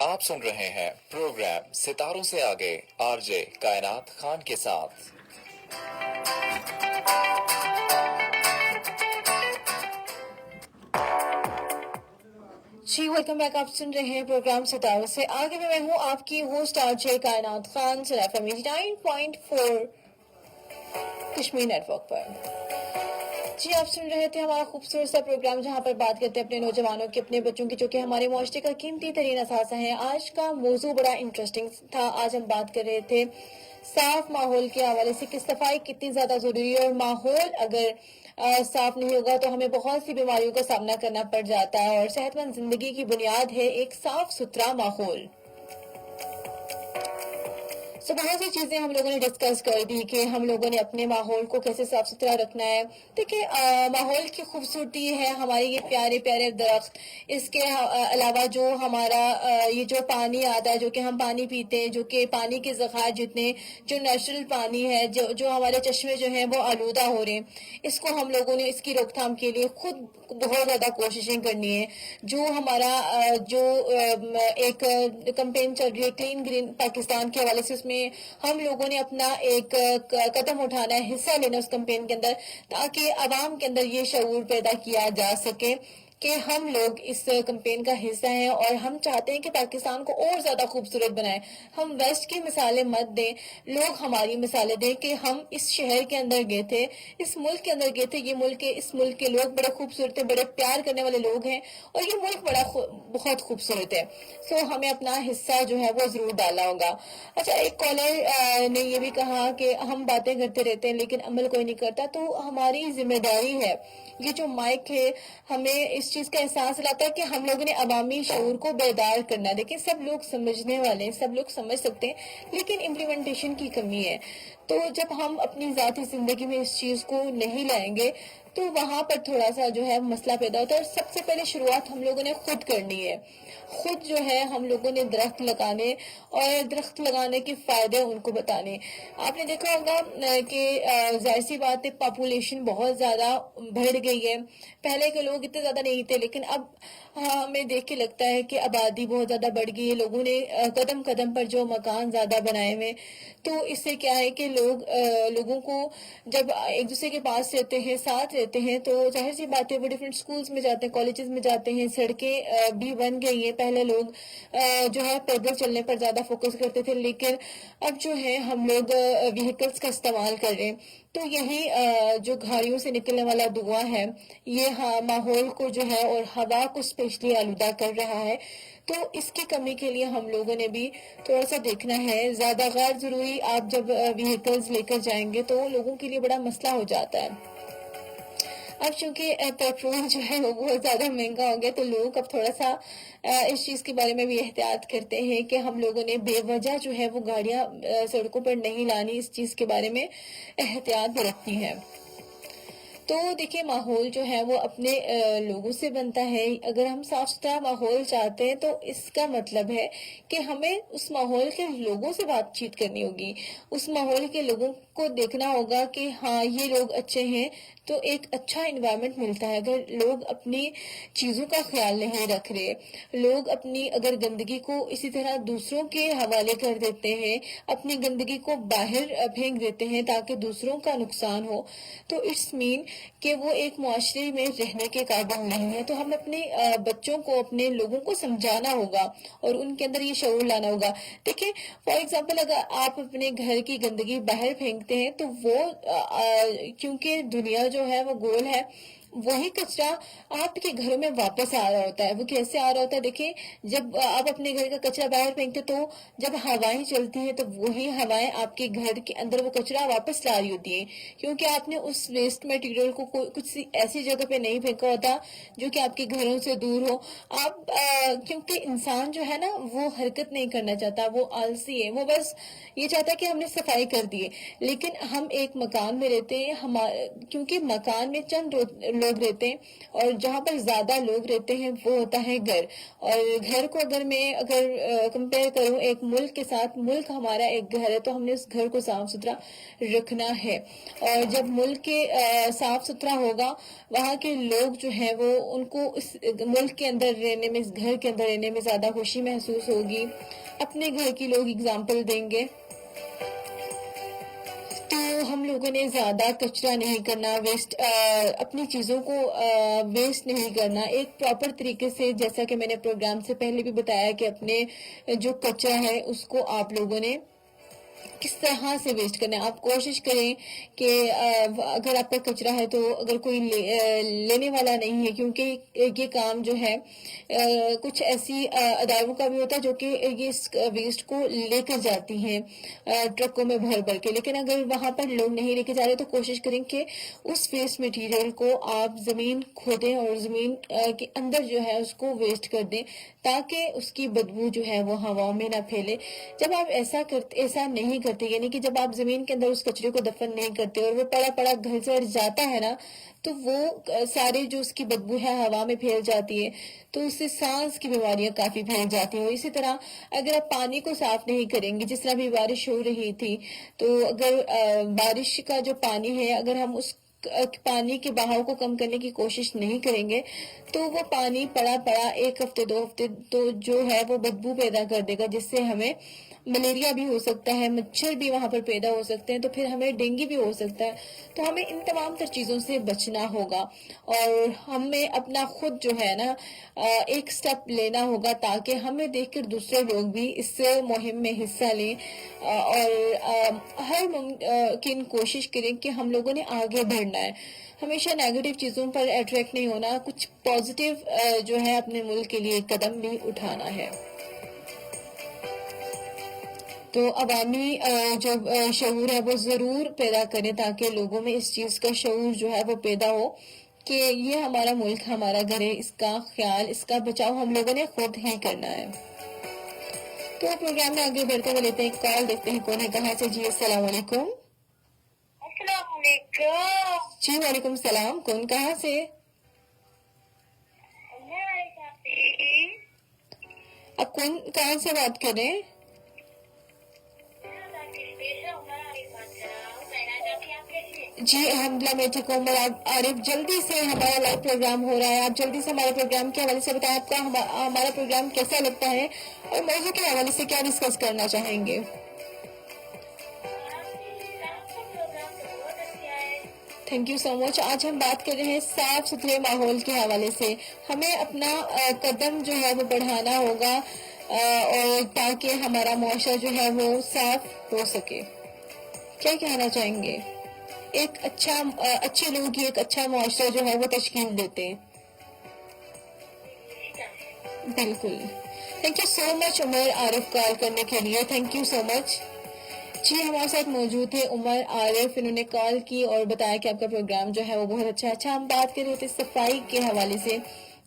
آپ سن رہے ہیں پروگرام ستاروں سے آگے آر جے کائنات خان کے ساتھ۔ جی ویلکم بیک، آپ سن رہے ہیں پروگرام ستاروں سے آگے میں ہوں آپ کی host R J Kainat Khan FM 89.4 Kashmir network پر۔ جی آپ سن رہے تھے ہمارا خوبصورت سا پروگرام جہاں پر بات کرتے ہیں اپنے نوجوانوں کی، اپنے بچوں کی، جو کہ ہمارے معاشرے کا قیمتی ترین اثاثہ ہیں۔ آج کا موضوع بڑا انٹرسٹنگ تھا۔ آج ہم بات کر رہے تھے صاف ماحول کے حوالے سے کہ صفائی کتنی زیادہ ضروری ہے، اور ماحول اگر صاف نہیں ہوگا تو ہمیں بہت سی بیماریوں کا سامنا کرنا پڑ جاتا ہے، اور صحت مند زندگی کی بنیاد ہے ایک صاف ستھرا ماحول۔ بہت سی چیزیں ہم لوگوں نے ڈسکس کر دی کہ ہم لوگوں نے اپنے ماحول کو کیسے صاف ستھرا رکھنا ہے۔ دیکھیں ماحول کی خوبصورتی ہے ہمارے یہ پیارے پیارے درخت، اس کے علاوہ جو ہمارا یہ جو پانی آتا ہے، جو کہ ہم پانی پیتے ہیں، جو کہ پانی کے ذخائر جتنے جو نیچرل پانی ہے، جو ہمارے چشمے جو ہیں وہ آلودہ ہو رہے ہیں، اس کو ہم لوگوں نے اس کی روک تھام کے لیے خود بہت زیادہ کوششیں کرنی ہے۔ جو ہمارا جو ایک کمپین چل رہی ہے کلین گرین پاکستان کے حوالے سے، اس میں ہم لوگوں نے اپنا ایک قدم اٹھانا ہے، حصہ لینا اس کمپین کے اندر، تاکہ عوام کے اندر یہ شعور پیدا کیا جا سکے کہ ہم لوگ اس کمپین کا حصہ ہیں، اور ہم چاہتے ہیں کہ پاکستان کو اور زیادہ خوبصورت بنائیں۔ ہم ویسٹ کی مثالیں مت دیں، لوگ ہماری مثالیں دیں کہ ہم اس شہر کے اندر گئے تھے، اس ملک کے اندر گئے تھے، اس ملک کے لوگ بڑے خوبصورت ہیں، بڑے پیار کرنے والے لوگ ہیں، اور یہ ملک بہت خوبصورت ہے۔ ہمیں اپنا حصہ جو ہے وہ ضرور ڈالنا ہوگا۔ اچھا، ایک کالر نے یہ بھی کہا کہ ہم باتیں کرتے رہتے ہیں لیکن عمل کوئی نہیں کرتا، تو ہماری ذمہ داری ہے، یہ جو مائک ہے ہمیں اس چیز کا احساس دلاتا ہے کہ ہم لوگوں نے عوامی شعور کو بیدار کرنا ہے۔ دیکھیں سب لوگ سمجھنے والے ہیں، سب لوگ سمجھ سکتے ہیں، لیکن امپلیمنٹیشن کی کمی ہے۔ تو جب ہم اپنی ذاتی زندگی میں اس چیز کو نہیں لائیں گے تو وہاں پر تھوڑا سا جو ہے مسئلہ پیدا ہوتا ہے، اور سب سے پہلے شروعات ہم لوگوں نے خود کرنی ہے۔ خود جو ہے ہم لوگوں نے درخت لگانے، اور درخت لگانے کے فائدے ان کو بتانے۔ آپ نے دیکھا ہوگا کہ ظاہر سی بات ہے پاپولیشن بہت زیادہ بڑھ گئی ہے۔ پہلے کے لوگ اتنے زیادہ نہیں تھے، لیکن اب ہمیں دیکھ کے لگتا ہے کہ آبادی بہت زیادہ بڑھ گئی ہے، لوگوں نے قدم قدم پر جو مکان زیادہ بنائے ہوئے، تو اس سے کیا ہے کہ لوگوں کو جب ایک دوسرے کے پاس رہتے ہیں، ساتھ رہتے ہیں، تو ظاہر سی بات ہے وہ ڈفرینٹ سکولز میں جاتے ہیں، کالجز میں جاتے ہیں، سڑکیں بھی بن گئی ہیں۔ پہلے لوگ جو ہے پیدل چلنے پر زیادہ فوکس کرتے تھے، لیکن اب جو ہے ہم لوگ وہیکلز کا استعمال کر رہے ہیں، تو یہی جو گاڑیوں سے نکلنے والا دھواں ہے یہ ماحول کو جو ہے اور ہوا کو اسپیشلی آلودہ کر رہا ہے۔ تو اس کی کمی کے لیے ہم لوگوں نے بھی تھوڑا سا دیکھنا ہے۔ زیادہ غیر ضروری آپ جب وہیکلز لے کر جائیں گے تو لوگوں کے لیے بڑا مسئلہ ہو جاتا ہے۔ اب چونکہ پیٹرول جو ہے وہ بہت زیادہ مہنگا ہو گیا، تو لوگ اب تھوڑا سا اس چیز کے بارے میں بھی احتیاط کرتے ہیں کہ ہم لوگوں نے بے وجہ جو ہے وہ گاڑیاں سڑکوں پر نہیں لانی، اس چیز کے بارے میں احتیاط برتنی ہے۔ تو دیکھیں ماحول جو ہے وہ اپنے لوگوں سے بنتا ہے۔ اگر ہم صاف ستھرا ماحول چاہتے ہیں تو اس کا مطلب ہے کہ ہمیں اس ماحول کے لوگوں سے بات چیت کرنی ہوگی، اس ماحول کے لوگوں کو دیکھنا ہوگا کہ ہاں یہ لوگ اچھے ہیں، تو ایک اچھا انوائرمنٹ ملتا ہے۔ اگر لوگ اپنی چیزوں کا خیال نہیں رکھ رہے، لوگ اپنی اگر گندگی کو اسی طرح دوسروں کے حوالے کر دیتے ہیں، اپنی گندگی کو باہر پھینک دیتے ہیں تاکہ دوسروں کا نقصان ہو، تو اٹس مین کہ وہ ایک معاشرے میں رہنے کے قابل نہیں ہے۔ تو ہم اپنے بچوں کو، اپنے لوگوں کو سمجھانا ہوگا اور ان کے اندر یہ شعور لانا ہوگا۔ دیکھیں فار ایگزامپل اگر آپ اپنے گھر کی گندگی باہر پھینکتے ہیں تو وہ کیونکہ دنیا جو ہے وہ گول ہے، وہی کچرا آپ کے گھروں میں واپس آ رہا ہوتا ہے۔ وہ کیسے آ رہا ہوتا ہے؟ دیکھیں جب آپ اپنے گھر کا کچرا باہر پھینکتے تو جب ہوائیں چلتی ہیں تو وہی ہوائیں آپ کے گھر کے اندر وہ کچرا واپس لا رہی ہوتی ہیں، کیونکہ آپ نے اس ویسٹ مٹیریل کو کچھ ایسی جگہ پہ نہیں پھینکا ہوتا جو کہ آپ کے گھروں سے دور ہو۔ آپ کیونکہ انسان جو ہے نا وہ حرکت نہیں کرنا چاہتا، وہ آلسی ہے، وہ بس یہ چاہتا ہے کہ ہم نے صفائی کر دی ہے۔ لیکن ہم ایک مکان میں رہتے ہیں، کیونکہ مکان میں چند لوگ رہتے ہیں, اور جہاں پر زیادہ لوگ رہتے ہیں وہ ہوتا ہے گھر. اور گھر کو اگر میں کمپیئر کروں ایک ملک کے ساتھ, ملک ہمارا ایک گھر ہے, تو ہم نے اس گھر کو صاف ستھرا رکھنا ہے. اور جب ملک کے صاف ستھرا ہوگا, وہاں کے لوگ جو ہیں وہ ان کو اس ملک کے اندر رہنے میں, اس گھر کے اندر رہنے میں زیادہ خوشی محسوس ہوگی. اپنے گھر کی لوگ اگزامپل دیں گے. تو ہم لوگوں نے زیادہ کچرا نہیں کرنا, ویسٹ اپنی چیزوں کو ویسٹ نہیں کرنا. ایک پراپر طریقے سے, جیسا کہ میں نے پروگرام سے پہلے بھی بتایا کہ اپنے جو کچرا ہے اس کو آپ لوگوں نے کس طرح سے ویسٹ کرنا ہے. آپ کوشش کریں کہ اگر آپ کا کچرا ہے تو اگر کوئی لینے والا نہیں ہے, کیونکہ یہ کام جو ہے کچھ ایسی اداروں کا بھی ہوتا ہے جو کہ یہ اس ویسٹ کو لے کر جاتی ہیں ٹرکوں میں بھر بھر کے. لیکن اگر وہاں پر لوگ نہیں لے کے جا رہے تو کوشش کریں کہ اس ویسٹ مٹیریل کو آپ زمین کھودیں اور زمین کے اندر جو ہے اس کو ویسٹ کر دیں, تاکہ اس کی بدبو جو ہے وہ ہواؤں میں نہ پھیلے. جب آپ ایسا نہیں کرتے, یعنی کہ جب آپ زمین کے اندر اس کچرے کو دفن نہیں کرتے اور وہ پڑا پڑا گھر جاتا ہے نا, تو وہ سارے جو اس کی بدبو ہے ہوا میں پھیل جاتی ہے, تو اس سے سانس کی بیماریاں کافی پھیل جاتی ہیں. اسی طرح اگر آپ پانی کو صاف نہیں کریں گے, جس طرح بھی بارش ہو رہی تھی, تو اگر بارش کا جو پانی ہے اگر ہم اس پانی کے بہاؤ کو کم کرنے کی کوشش نہیں کریں گے, تو وہ پانی پڑا ایک ہفتے 2 ہفتے تو جو ہے وہ بدبو پیدا کر دے گا, جس سے ہمیں ملیریا بھی ہو سکتا ہے, مچھر بھی وہاں پر پیدا ہو سکتے ہیں, تو پھر ہمیں ڈینگی بھی ہو سکتا ہے. تو ہمیں ان تمام تر چیزوں سے بچنا ہوگا, اور ہمیں اپنا خود جو ہے نا ایک سٹیپ لینا ہوگا, تاکہ ہمیں دیکھ کر دوسرے لوگ بھی اس مہم میں حصہ لیں, اور ہر ممکن کوشش کریں کہ ہم لوگوں نے آگے بڑھنا ہے. ہمیشہ نیگیٹو چیزوں پر اٹریکٹ نہیں ہونا, کچھ پازیٹیو جو ہے اپنے ملک کے لیے قدم بھی اٹھانا ہے. تو عوامی جو شعور ہے وہ ضرور پیدا کریں, تاکہ لوگوں میں اس چیز کا شعور جو ہے وہ پیدا ہو کہ یہ ہمارا ملک ہمارا گھر ہے, اس کا خیال, اس کا بچاؤ ہم لوگوں نے خود ہی کرنا ہے. تو پروگرام میں آگے بڑھتے ہوئے لیتے ہیں کال, دیکھتے ہیں کون ہے کہاں سے. جی السلام علیکم. السلام علیکم. جی وعلیکم السلام, کون کہاں سے؟ آپ کون کہاں سے بات کر رہے ہیں؟ جی الحمدللہ میں ٹھیک ہوں. عارف جلدی سے ہمارا لائیو پروگرام ہو رہا ہے, آپ جلدی سے ہمارے پروگرام کے حوالے سے بتائیں آپ کو ہمارا پروگرام کیسا لگتا ہے, اور موضوع کے حوالے سے کیا ڈسکس کرنا چاہیں گے. تھینک یو سو مچ. آج ہم بات کر رہے ہیں صاف ستھرے ماحول کے حوالے سے. ہمیں اپنا قدم جو ہے وہ بڑھانا ہوگا, اور تاکہ ہمارا معاشرہ جو ہے وہ صاف ہو سکے. کیا کہنا چاہیں گے؟ ایک اچھے لوگ ہی ایک اچھا معاشرہ جو ہے وہ تشکیل دیتے ہیں. بالکل. تھینک یو سو مچ عمر عارف کال کرنے کے لیے, تھینک یو سو مچ. جی ہمارے ساتھ موجود تھے عمر عارف, انہوں نے کال کی اور بتایا کہ آپ کا پروگرام جو ہے وہ بہت اچھا ہے. اچھا ہم بات کر رہے تھے صفائی کے حوالے سے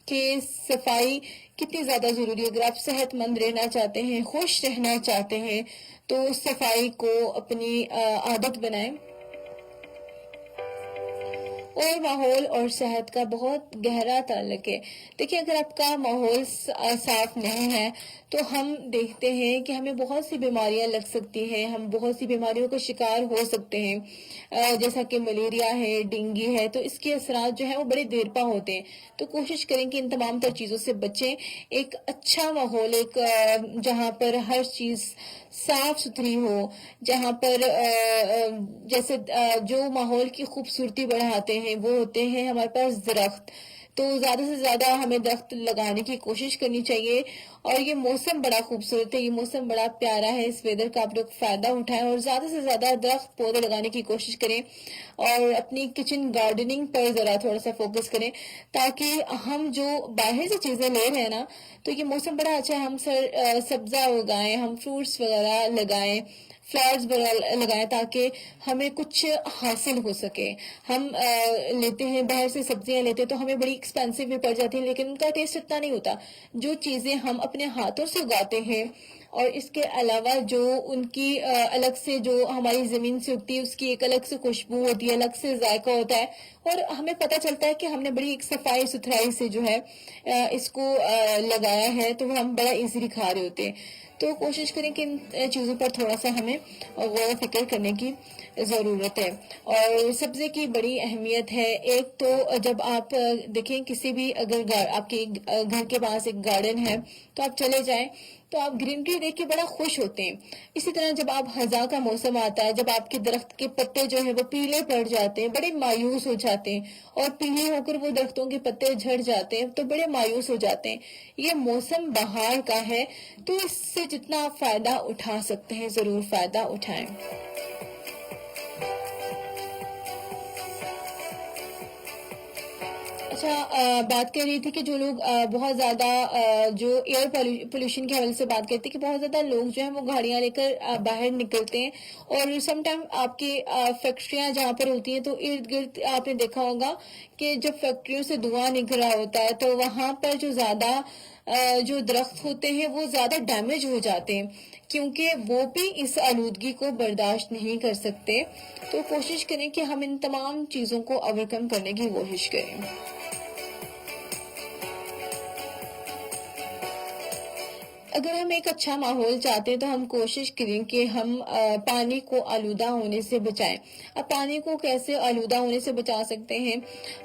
کہ صفائی کتنی زیادہ ضروری ہے. اگر آپ صحت مند رہنا چاہتے ہیں, خوش رہنا چاہتے ہیں, تو صفائی کو اپنی عادت بنائیں. اور ماحول اور صحت کا بہت گہرا تعلق ہے. دیکھیں اگر آپ کا ماحول صاف نہیں ہے تو ہم دیکھتے ہیں کہ ہمیں بہت سی بیماریاں لگ سکتی ہیں, ہم بہت سی بیماریوں کا شکار ہو سکتے ہیں, جیسا کہ ملیریا ہے, ڈینگی ہے. تو اس کے اثرات جو ہیں وہ بڑے دیر پا ہوتے ہیں. تو کوشش کریں کہ ان تمام تر چیزوں سے بچیں. ایک اچھا ماحول, ایک جہاں پر ہر چیز صاف ستھری ہو, جہاں پر جیسے جو ماحول کی خوبصورتی بڑھاتے ہیں وہ ہوتے ہیں ہمارے پاس درخت. تو زیادہ سے زیادہ ہمیں درخت لگانے کی کوشش کرنی چاہیے. اور یہ موسم بڑا خوبصورت ہے, یہ موسم بڑا پیارا ہے, اس ویدر کا آپ لوگ فائدہ اٹھائیں اور زیادہ سے زیادہ درخت پودے لگانے کی کوشش کریں, اور اپنی کچن گارڈننگ پر ذرا تھوڑا سا فوکس کریں, تاکہ ہم جو باہر سے چیزیں لے رہے ہیں نا, تو یہ موسم بڑا اچھا ہے, ہم سبزہ اگائیں, ہم فروٹس وغیرہ لگائیں, فلاورز وغیرہ لگائیں, تاکہ ہمیں کچھ حاصل ہو سکے. ہم لیتے ہیں باہر سے سبزیاں لیتے ہیں تو ہمیں بڑی ایکسپینسو بھی پڑ جاتی ہیں, لیکن ان کا ٹیسٹ اتنا نہیں ہوتا. جو چیزیں ہم اپنے ہاتھوں سے اگاتے ہیں اور اس کے علاوہ جو ان کی الگ سے جو ہماری زمین سے اگتی ہے اس کی ایک الگ سے خوشبو ہوتی ہے, الگ سے ذائقہ ہوتا ہے, اور ہمیں پتہ چلتا ہے کہ ہم نے بڑی ایک صفائی ستھرائی سے جو ہے اس کو لگایا ہے, تو وہ ہم بڑا ایزیلی کھا رہے ہوتے ہیں. تو کوشش کریں کہ ان چیزوں پر تھوڑا سا ہمیں غور و فکر کرنے کی ضرورت ہے. اور سبزے کی بڑی اہمیت ہے. ایک تو جب آپ دیکھیں کسی بھی اگر آپ کے گھر کے پاس ایک گارڈن ہے تو آپ چلے جائیں تو آپ گرینری دیکھ کے بڑا خوش ہوتے ہیں. اسی طرح جب آپ خزاں کا موسم آتا ہے, جب آپ کے درخت کے پتے جو ہیں وہ پیلے پڑ جاتے ہیں, بڑے مایوس ہو جاتے ہیں, اور پیلے ہو کر وہ درختوں کے پتے جھڑ جاتے ہیں تو بڑے مایوس ہو جاتے ہیں. یہ موسم بہار کا ہے, تو اس سے جتنا آپ فائدہ اٹھا سکتے ہیں ضرور فائدہ اٹھائیں. اچھا, بات کر رہی تھی کہ جو لوگ بہت زیادہ جو ایئر پولوشن کے حوالے سے بات کرتے ہیں کہ بہت زیادہ لوگ جو ہیں وہ گاڑیاں لے کر باہر نکلتے ہیں, اور سم ٹائم آپ کی فیکٹریاں جہاں پر ہوتی ہیں تو ارد گرد آپ نے دیکھا ہوگا کہ جب فیکٹریوں سے دھواں نکل رہا ہوتا ہے تو وہاں پر جو زیادہ جو درخت ہوتے ہیں وہ زیادہ ڈیمیج ہو جاتے ہیں, کیونکہ وہ بھی اس آلودگی کو برداشت نہیں کر سکتے. تو کوشش کریں کہ ہم ان تمام چیزوں کو اوور کم کرنے کی کوشش کریں. اگر ہم ایک اچھا ماحول چاہتے ہیں تو ہم کوشش کریں کہ ہم پانی کو آلودہ ہونے سے بچائیں. اب پانی کو کیسے آلودہ ہونے سے بچا سکتے ہیں؟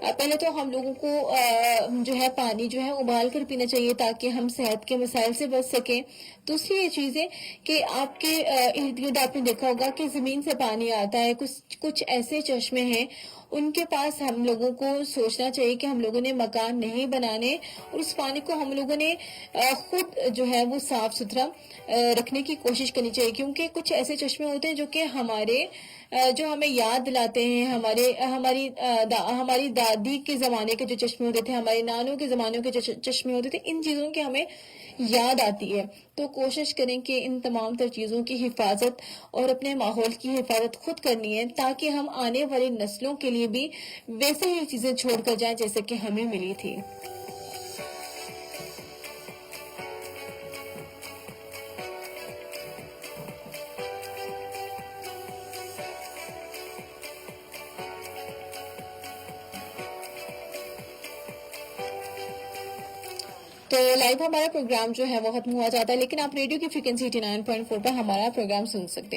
پہلے تو ہم لوگوں کو جو ہے پانی جو ہے ابال کر پینا چاہیے تاکہ ہم صحت کے مسائل سے بچ سکیں. دوسری یہ چیز ہے کہ آپ کے ارد گرد آپ نے دیکھا ہوگا کہ زمین سے پانی آتا ہے. کچھ ایسے چشمے ہیں ان کے پاس ہم لوگوں کو سوچنا چاہیے کہ ہم لوگوں نے مکان نہیں بنانے, اور اس پانی کو ہم لوگوں نے خود جو ہے وہ صاف ستھرا رکھنے کی کوشش کرنی چاہیے. کیونکہ کچھ ایسے چشمے ہوتے ہیں جو کہ ہمارے جو ہمیں یاد دلاتے ہیں ہماری دادی کے زمانے کے جو چشمے ہوتے تھے, ہمارے نانوں کے زمانے کے جو چشمے ہوتے تھے, ان چیزوں کی ہمیں یاد آتی ہے. تو کوشش کریں کہ ان تمام تر چیزوں کی حفاظت اور اپنے ماحول کی حفاظت خود کرنی ہے, تاکہ ہم آنے والی نسلوں کے لیے بھی ویسے ہی چیزیں چھوڑ کر جائیں جیسے کہ ہمیں ملی تھی. تو لائیو ہمارا پروگرام جو ہے وہ ختم ہوا جاتا ہے, لیکن آپ ریڈیو کی فریکوینسی 89.4 پر ہمارا پروگرام سن سکتے ہیں.